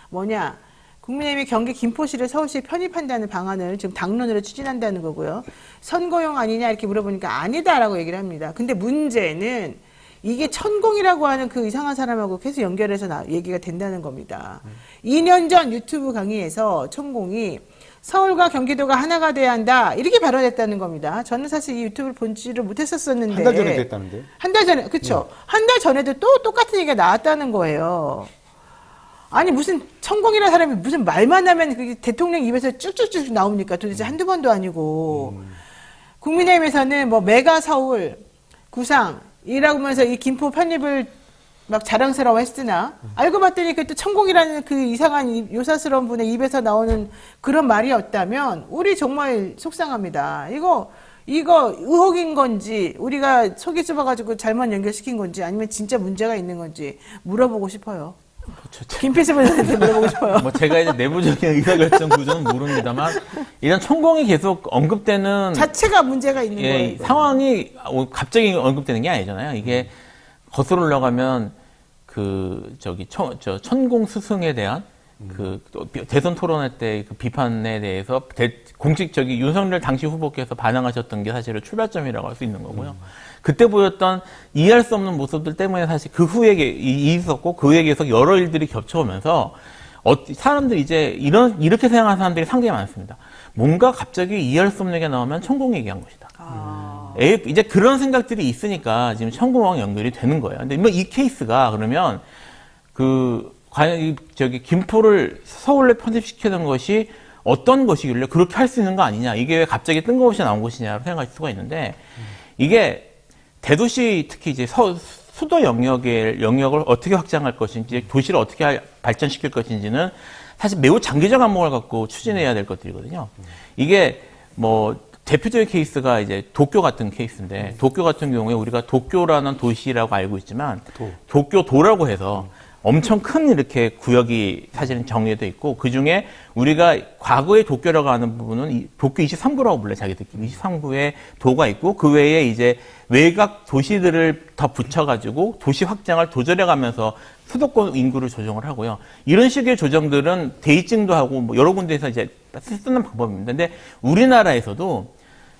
뭐냐? 국민의힘이 경기 김포시를 서울시에 편입한다는 방안을 지금 당론으로 추진한다는 거고요. 선거용 아니냐 이렇게 물어보니까 아니다라고 얘기를 합니다. 근데 문제는 이게 천공이라고 하는 그 이상한 사람하고 계속 연결해서 얘기가 된다는 겁니다. 2년 전 유튜브 강의에서 천공이 서울과 경기도가 하나가 돼야 한다 이렇게 발언했다는 겁니다. 저는 사실 이 유튜브를 본지를 못했었었는데 한 달 전에 됐다는데요? 한 달 전에 그렇죠. 한 달 전에도 또 똑같은 얘기가 나왔다는 거예요. 아니 무슨 천공이라는 사람이 무슨 말만 하면 그게 대통령 입에서 쭉쭉쭉 나옵니까? 도대체 한두 번도 아니고. 국민의힘에서는 뭐 메가 서울 구상이라고 하면서 이 김포 편입을 막 자랑스러워 했으나 알고 봤더니 그또 천공이라는 그 이상한 요사스러운 분의 입에서 나오는 그런 말이었다면 우리 정말 속상합니다. 이거 의혹인 건지 우리가 속이 좁아가지고 잘못 연결시킨 건지 아니면 진짜 문제가 있는 건지 물어보고 싶어요. 김필수 변호사한테 물어보고 싶어요. 뭐 제가 이제 내부적인 의사결정 구조는 모릅니다만 일단 천공이 계속 언급되는 자체가 문제가 있는 거예요. 상황이 갑자기 언급되는 게 아니잖아요. 이게 거슬러 올라가면 천공 스승에 대한 대선 토론회 때 그 비판에 대해서 공식적인 윤석열 당시 후보께서 반항하셨던 게 사실은 출발점이라고 할 수 있는 거고요. 그때 보였던 이해할 수 없는 모습들 때문에 사실 그 후에 있었고 그 후에 계속 여러 일들이 겹쳐오면서 사람들이 이제 이렇게 생각하는 사람들이 상당히 많습니다. 뭔가 갑자기 이해할 수 없는 게 나오면 천공 얘기한 것이다. 이제 그런 생각들이 있으니까 지금 천공왕 연결이 되는 거예요. 근데 이 케이스가 그러면 과연 김포를 서울로 편입시키는 것이 어떤 것이길래 그렇게 할 수 있는 거 아니냐. 이게 왜 갑자기 뜬금없이 나온 것이냐고 생각할 수가 있는데 이게 대도시 특히 이제 수도 영역을 어떻게 확장할 것인지 도시를 어떻게 발전시킬 것인지는 사실 매우 장기적 안목을 갖고 추진해야 될 것들이거든요. 이게 뭐 대표적인 케이스가 이제 도쿄 같은 케이스인데 도쿄 같은 경우에 우리가 도쿄라는 도시라고 알고 있지만 도쿄도라고 해서 엄청 큰 이렇게 구역이 사실은 정해져 있고 그 중에 우리가 과거에 도쿄라고 하는 부분은 도쿄 23구라고 불러요. 자기들끼리 23구의 도가 있고 그 외에 이제 외곽 도시들을 더 붙여가지고 도시 확장을 도절해가면서 수도권 인구를 조정을 하고요. 이런 식의 조정들은 대입증도 하고 뭐 여러 군데에서 이제 쓰는 방법입니다. 근데 우리나라에서도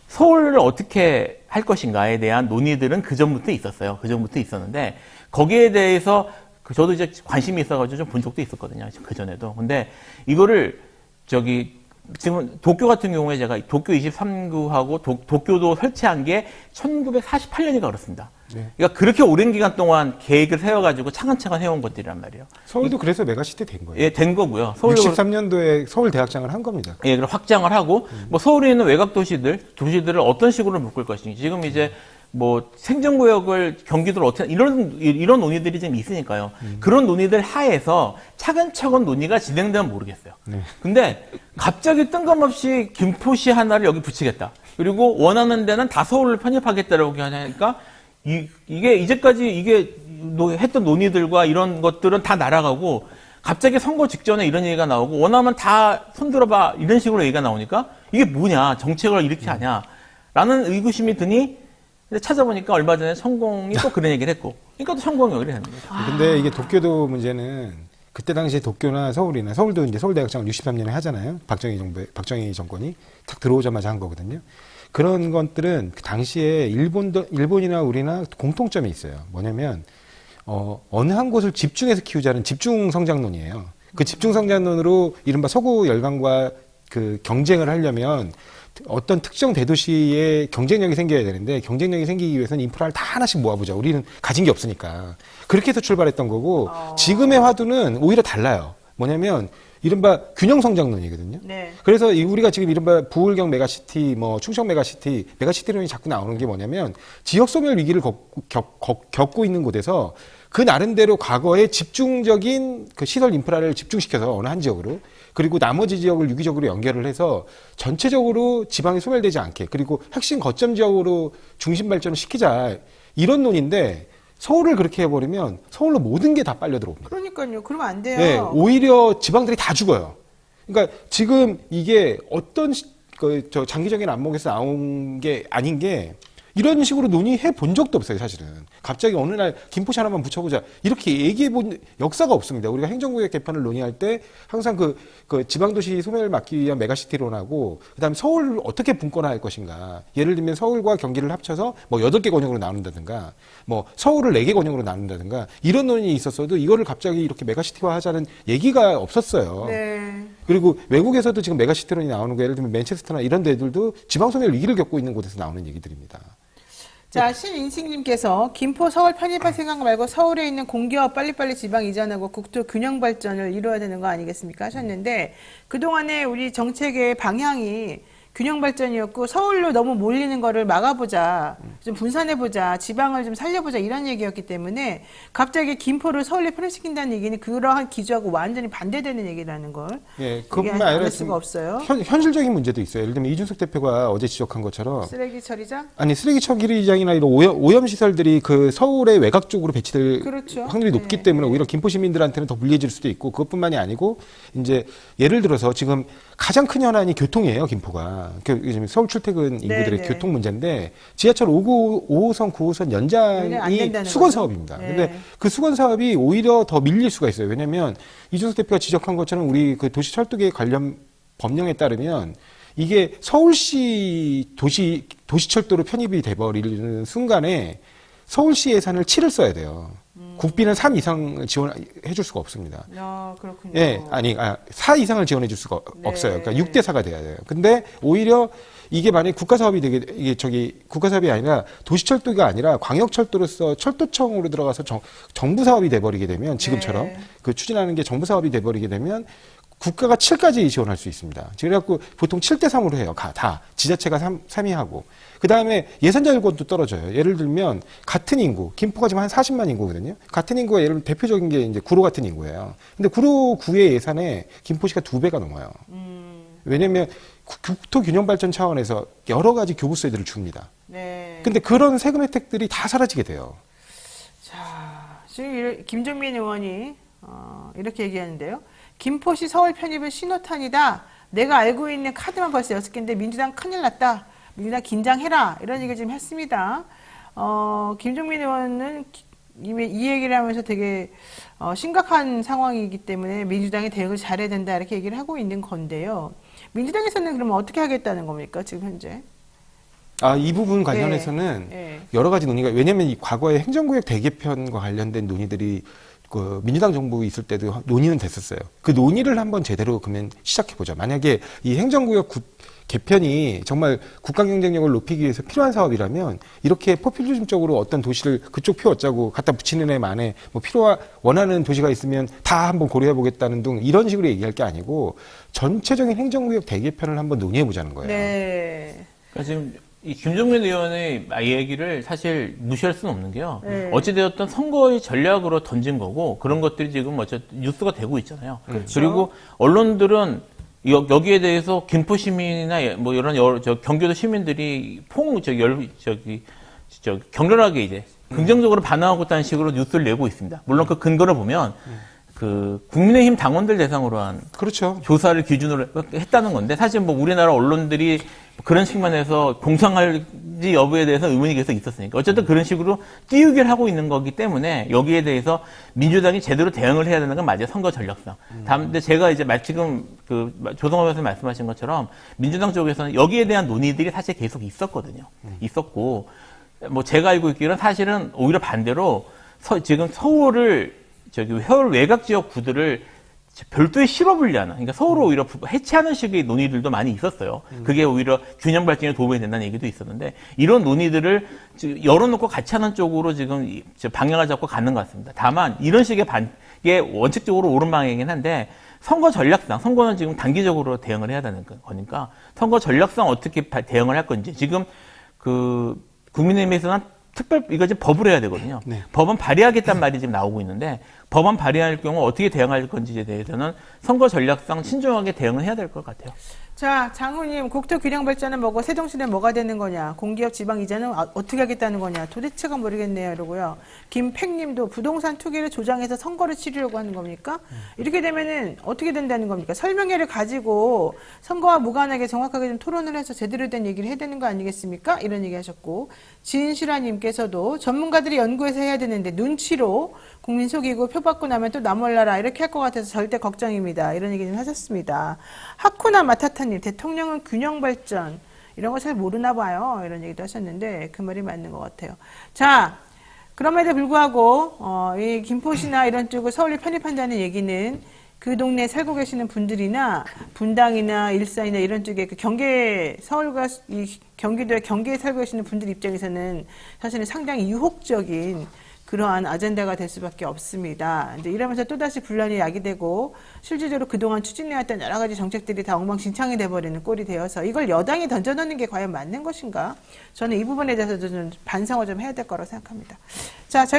서울을 어떻게 할 것인가에 대한 논의들은 그 전부터 있었어요. 그 전부터 있었는데 거기에 대해서 저도 이제 관심이 있어가지고 좀 본 적도 있었거든요. 그 전에도. 근데 이거를 지금 도쿄 같은 경우에 제가 도쿄 23구하고 도쿄도 설치한 게 1948년이가 그렇습니다. 네. 그러니까 그렇게 오랜 기간 동안 계획을 세워가지고 차근차근 해온 것들이란 말이에요. 서울도 그래서 메가시티 된 거예요. 예, 된 거고요. 63년도에 서울 대학장을 한 겁니다. 예, 그럼 확장을 하고 뭐 서울에 있는 외곽 도시들을 어떤 식으로 묶을 것인지 지금 이제 뭐 생존구역을 경기도를 어떻게 이런 논의들이 좀 있으니까요. 그런 논의들 하에서 차근차근 논의가 진행되면 모르겠어요. 네. 근데 갑자기 뜬금없이 김포시 하나를 여기 붙이겠다. 그리고 원하는 데는 다 서울을 편입하겠다라고 하니까 이게 이제까지 했던 논의들과 이런 것들은 다 날아가고 갑자기 선거 직전에 이런 얘기가 나오고 원하면 다 손들어봐 이런 식으로 얘기가 나오니까 이게 뭐냐 정책을 이렇게 하냐라는 의구심이 드니 근데 찾아보니까 얼마 전에 천공이 또 그런 얘기를 했고, 그러니까 또 천공이 여기를 했는 거죠. 근데 이게 도쿄도 문제는 그때 당시에 도쿄나 서울도 이제 서울대학장을 63년에 하잖아요. 박정희 정권이 탁 들어오자마자 한 거거든요. 그런 것들은 그 당시에 일본이나 우리나 공통점이 있어요. 뭐냐면, 어느 한 곳을 집중해서 키우자는 집중 성장론이에요. 그 집중 성장론으로 이른바 서구 열강과 그 경쟁을 하려면 어떤 특정 대도시에 경쟁력이 생겨야 되는데 경쟁력이 생기기 위해서는 인프라를 다 하나씩 모아보자. 우리는 가진 게 없으니까. 그렇게 해서 출발했던 거고 지금의 화두는 오히려 달라요. 뭐냐면 이른바 균형 성장론이거든요. 네. 그래서 우리가 지금 이른바 부울경 메가시티, 뭐 충청 메가시티론이 자꾸 나오는 게 뭐냐면 지역 소멸 위기를 겪고 있는 곳에서 그 나름대로 과거에 집중적인 그 시설 인프라를 집중시켜서 어느 한 지역으로 그리고 나머지 지역을 유기적으로 연결을 해서 전체적으로 지방이 소멸되지 않게 그리고 핵심 거점 지역으로 중심 발전을 시키자 이런 논인데 서울을 그렇게 해버리면 서울로 모든 게 다 빨려 들어옵니다. 그러니까요. 그러면 안 돼요. 네, 오히려 지방들이 다 죽어요. 그러니까 지금 이게 어떤 장기적인 안목에서 나온 게 아닌 게 이런 식으로 논의해 본 적도 없어요, 사실은. 갑자기 어느 날 김포시 하나만 붙여보자. 이렇게 얘기해 본 역사가 없습니다. 우리가 행정구역 개편을 논의할 때 항상 그 지방도시 소멸을 막기 위한 메가시티론하고 그다음에 서울을 어떻게 분권화할 것인가. 예를 들면 서울과 경기를 합쳐서 뭐 8개 권역으로 나눈다든가 뭐 서울을 4개 권역으로 나눈다든가 이런 논의가 있었어도 이거를 갑자기 이렇게 메가시티화 하자는 얘기가 없었어요. 네. 그리고 외국에서도 지금 메가시티론이 나오는 거 예를 들면 맨체스터나 이런 데들도 지방소멸 위기를 겪고 있는 곳에서 나오는 얘기들입니다. 자, 신인식님께서 김포 서울 편입할 생각 말고 서울에 있는 공기업 빨리빨리 지방 이전하고 국토 균형 발전을 이루어야 되는 거 아니겠습니까? 하셨는데 그동안에 우리 정책의 방향이 균형 발전이었고 서울로 너무 몰리는 거를 막아보자, 좀 분산해보자, 지방을 좀 살려보자 이런 얘기였기 때문에 갑자기 김포를 서울에 편입시킨다는 얘기는 그러한 기조하고 완전히 반대되는 얘기라는 걸 예, 그것뿐만 아니라 알 수가 없어요. 현실적인 문제도 있어요. 예를 들면 이준석 대표가 어제 지적한 것처럼 쓰레기 처리장? 아니 쓰레기 처리장이나 이런 오염 시설들이 그 서울의 외곽 쪽으로 배치될 그렇죠. 확률이 높기 네, 때문에 오히려 김포 시민들한테는 더 불리해질 수도 있고 그것뿐만이 아니고 이제 예를 들어서 지금 가장 큰 현안이 교통이에요, 김포가. 지금 서울 출퇴근 인구들의 네. 교통 문제인데 지하철 5호선, 9호선 연장이 수건 사업입니다. 네. 근데 그 수건 사업이 오히려 더 밀릴 수가 있어요. 왜냐하면 이준석 대표가 지적한 것처럼 우리 그 도시철도계 관련 법령에 따르면 이게 서울시 도시철도로 편입이 돼버리는 순간에 서울시 예산을 7을 써야 돼요. 국비는 3 이상 지원해 줄 수가 없습니다. 아, 그렇군요. 예, 4 이상을 지원해 줄 수가 네. 없어요. 그러니까 6대 4가 돼야 돼요. 근데 오히려 이게 만약에 국가사업이 국가사업이 아니라 도시철도가 아니라 광역철도로서 철도청으로 들어가서 정부 사업이 돼버리게 되면 지금처럼 네. 그 추진하는 게 정부 사업이 돼버리게 되면 국가가 7까지 지원할 수 있습니다. 그래갖고 보통 7대 3으로 해요. 다. 지자체가 3위 하고. 그 다음에 예산자 일권도 떨어져요. 예를 들면 같은 인구, 김포가 지금 한 40만 인구거든요. 같은 인구가 예를 들면 대표적인 게 이제 구로 같은 인구예요. 근데 구의 예산에 김포시가 2배가 넘어요. 왜냐면 국토 균형 발전 차원에서 여러 가지 교부세들을 줍니다. 네. 근데 그런 세금 혜택들이 다 사라지게 돼요. 자, 지금 김종민 의원이 이렇게 얘기하는데요. 김포시 서울 편입은 신호탄이다. 내가 알고 있는 카드만 벌써 6개인데 민주당 큰일 났다. 민주당 긴장해라. 이런 얘기를 지금 했습니다. 김종민 의원은 이미 이 얘기를 하면서 되게 심각한 상황이기 때문에 민주당이 대응을 잘해야 된다. 이렇게 얘기를 하고 있는 건데요. 민주당에서는 그러면 어떻게 하겠다는 겁니까? 지금 현재. 이 부분 관련해서는 네. 여러 가지 논의가, 왜냐면 이 과거에 행정구역 대개편과 관련된 논의들이 그 민주당 정부 있을 때도 논의는 됐었어요. 그 논의를 한번 제대로 그러면 시작해보자. 만약에 이 행정구역 개편이 정말 국가 경쟁력을 높이기 위해서 필요한 사업이라면 이렇게 포퓰리즘적으로 어떤 도시를 그쪽 표 어짜고 갖다 붙이는 애 만에 뭐 원하는 도시가 있으면 다 한번 고려해보겠다는 등 이런 식으로 얘기할 게 아니고 전체적인 행정구역 대개편을 한번 논의해보자는 거예요. 네. 그러니까 지금 이 김종민 의원의 얘기를 사실 무시할 수는 없는 게요. 네. 어찌되었든 선거의 전략으로 던진 거고 그런 것들이 지금 뉴스가 되고 있잖아요. 그렇죠. 그리고 언론들은 여기에 대해서 김포 시민이나 뭐 이런 경기도 시민들이 격렬하게 이제 긍정적으로 반응하고 있다는 식으로 뉴스를 내고 있습니다. 물론 그 근거를 보면 그 국민의힘 당원들 대상으로 한 그렇죠. 조사를 기준으로 했다는 건데 사실 뭐 우리나라 언론들이 그런 측면에서 공정할지 여부에 대해서 의문이 계속 있었으니까 어쨌든 그런 식으로 띄우기를 하고 있는 거기 때문에 여기에 대해서 민주당이 제대로 대응을 해야 되는 건 맞아요. 선거 전략상. 근데 제가 이제 지금 그 조성호 변호사님 말씀하신 것처럼 민주당 쪽에서는 여기에 대한 논의들이 사실 계속 있었거든요. 있었고 뭐 제가 알고 있기로는 사실은 오히려 반대로 지금 서울 외곽 지역 구들을 별도의 시로 분리하는, 그러니까 서울을 오히려 해체하는 식의 논의들도 많이 있었어요. 그게 오히려 균형 발전에 도움이 된다는 얘기도 있었는데, 이런 논의들을 열어놓고 같이 하는 쪽으로 지금 방향을 잡고 가는 것 같습니다. 다만, 이런 식의 게 원칙적으로 옳은 방향이긴 한데, 선거 전략상, 선거는 지금 단기적으로 대응을 해야 되는 거니까, 선거 전략상 어떻게 대응을 할 건지, 지금 국민의힘에서는 이거 지금 법을 해야 되거든요. 네. 법은 발의하겠다는 말이 지금 나오고 있는데, 법안 발의할 경우 어떻게 대응할 건지에 대해서는 선거 전략상 신중하게 대응을 해야 될 것 같아요. 자, 장훈님, 국토 균형 발전은 뭐고 세종시는 뭐가 되는 거냐? 공기업 지방 이전은 어떻게 하겠다는 거냐? 도대체가 모르겠네요. 이러고요. 김팽님도 부동산 투기를 조장해서 선거를 치르려고 하는 겁니까? 이렇게 되면은 어떻게 된다는 겁니까? 설명회를 가지고 선거와 무관하게 정확하게 좀 토론을 해서 제대로 된 얘기를 해야 되는 거 아니겠습니까? 이런 얘기 하셨고, 진실아님께서도 전문가들이 연구해서 해야 되는데 눈치로 국민 속이고 표 받고 나면 또 나 몰라라 이렇게 할 것 같아서 절대 걱정입니다. 이런 얘기 좀 하셨습니다. 하쿠나 마타타님, 대통령은 균형 발전 이런 거 잘 모르나 봐요. 이런 얘기도 하셨는데 그 말이 맞는 것 같아요. 자, 그럼에도 불구하고 이 김포시나 이런 쪽을 서울에 편입한다는 얘기는 그 동네에 살고 계시는 분들이나 분당이나 일산이나 이런 쪽에 그 경계 서울과 이 경기도의 경계에 살고 계시는 분들 입장에서는 사실은 상당히 유혹적인 그러한 아젠다가 될 수밖에 없습니다. 이제 이러면서 또다시 분란이 야기되고 실질적으로 그동안 추진해왔던 여러 가지 정책들이 다 엉망진창이 돼버리는 꼴이 되어서 이걸 여당이 던져놓는 게 과연 맞는 것인가? 저는 이 부분에 대해서도 좀 반성을 좀 해야 될 거라고 생각합니다. 자,